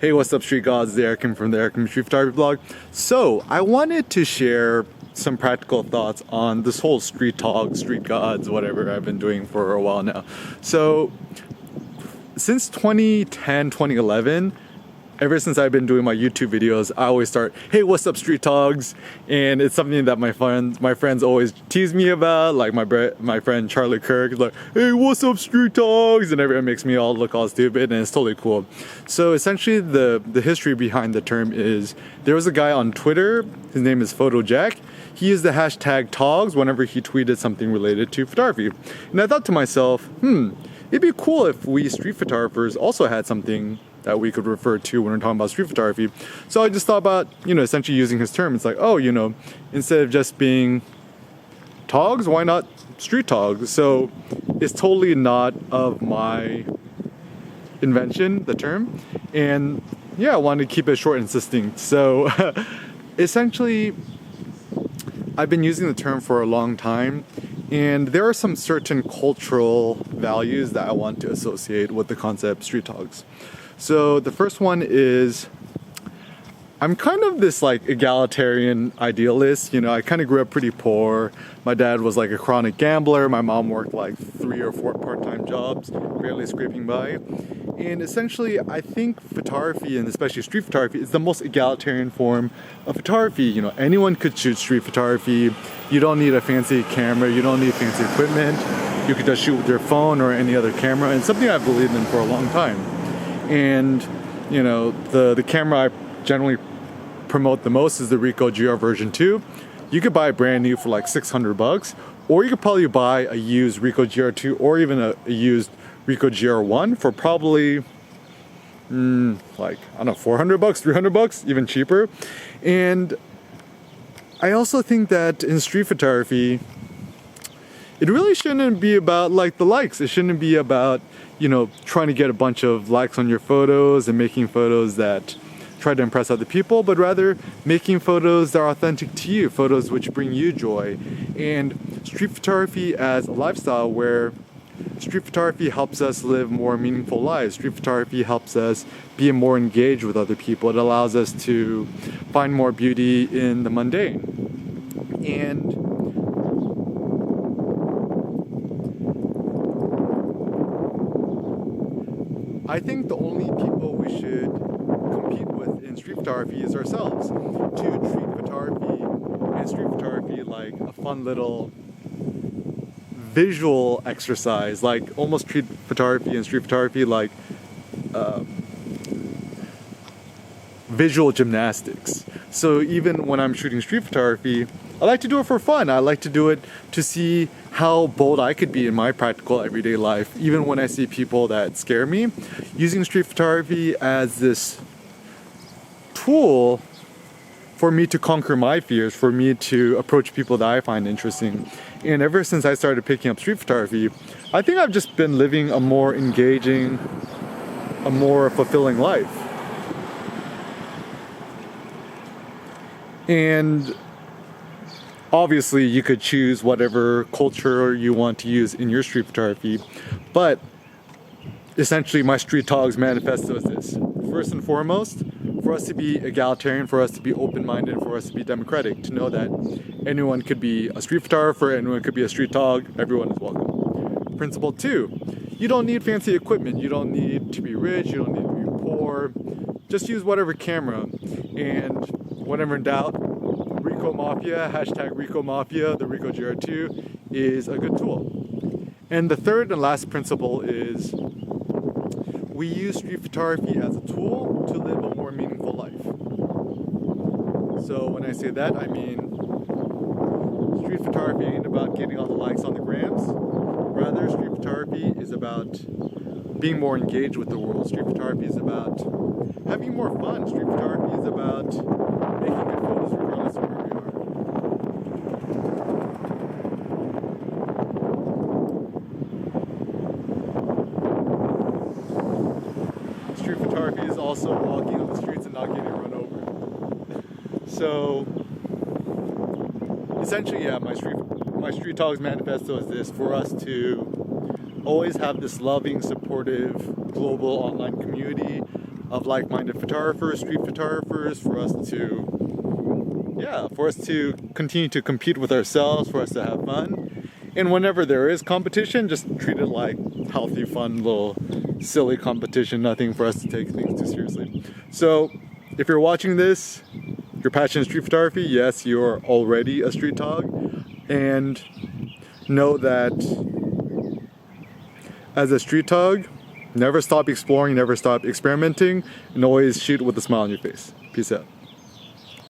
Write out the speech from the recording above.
Hey, what's up, Street Gods? The Eric from the Eric Street Photography blog. So, I wanted to share some practical thoughts on this whole street talk, street gods, whatever I've been doing for a while now. So, since 2010, 2011, ever since I've been doing my YouTube videos, I always start, hey, what's up, street togs? And it's something that my friends always tease me about. Like my friend Charlie Kirk is like, hey, what's up, street togs? And everyone makes me all look all stupid, and it's totally cool. So essentially, the history behind the term is there was a guy on Twitter. His name is PhotoJack. He used the hashtag togs whenever he tweeted something related to photography. And I thought to myself, it'd be cool if we street photographers also had something that we could refer to when we're talking about street photography. So I just thought about, essentially using his term. It's like, instead of just being togs, why not street togs? So it's totally not of my invention, the term. And yeah, I wanted to keep it short and succinct. So essentially, I've been using the term for a long time, and there are some certain cultural values that I want to associate with the concept street togs. So the first one is, I'm kind of this like egalitarian idealist. I kind of grew up pretty poor. My dad was like a chronic gambler. My mom worked like 3 or 4 part-time jobs, barely scraping by. And essentially, I think photography, and especially street photography, is the most egalitarian form of photography. Anyone could shoot street photography. You don't need a fancy camera. You don't need fancy equipment. You could just shoot with your phone or any other camera. And something I've believed in for a long time. And the camera I generally promote the most is the Ricoh GR version 2. You could buy it brand new for like $600, or you could probably buy a used Ricoh GR2 or even a used Ricoh GR1 for probably $400, $300, even cheaper. And I also think that in street photography, it really shouldn't be about like the likes. It shouldn't be about trying to get a bunch of likes on your photos and making photos that try to impress other people, but rather making photos that are authentic to you, photos which bring you joy. And street photography as a lifestyle, where street photography helps us live more meaningful lives. Street photography helps us be more engaged with other people. It allows us to find more beauty in the mundane. And I think the only people we should compete with in street photography is ourselves. To treat photography and street photography like a fun little visual exercise, like almost treat photography and street photography like visual gymnastics. So even when I'm shooting street photography, I like to do it for fun. I like to do it to see how bold I could be in my practical everyday life, even when I see people that scare me. Using street photography as this tool for me to conquer my fears, for me to approach people that I find interesting. And ever since I started picking up street photography, I think I've just been living a more engaging, a more fulfilling life. And obviously, you could choose whatever culture you want to use in your street photography, but essentially my STREETTOGS Manifesto is this. First and foremost, for us to be egalitarian, for us to be open-minded, for us to be democratic, to know that anyone could be a street photographer, anyone could be a street tog, everyone is welcome. Principle 2, you don't need fancy equipment, you don't need to be rich, you don't need to be poor, just use whatever camera, and whenever in doubt, Ricoh Mafia, hashtag Ricoh Mafia, the Ricoh GR2 is a good tool. And the third and last principle is we use street photography as a tool to live a more meaningful life. So when I say that, I mean street photography ain't about getting all the likes on the grams. Rather, street photography is about being more engaged with the world. Street photography is about having more fun. Street photography is about making good photos regardless of where we are. Street photography is also walking on the streets and not getting run over. So essentially, yeah, my STREETTOGS Manifesto is this: for us to always have this loving, supportive, global online community of like-minded photographers, street photographers, for us to continue to compete with ourselves, for us to have fun. And whenever there is competition, just treat it like healthy, fun, little silly competition, nothing for us to take things too seriously. So if you're watching this, you're passionate in street photography, yes, you're already a street tog, and know that as a street tog, never stop exploring, never stop experimenting, and always shoot with a smile on your face. Peace out.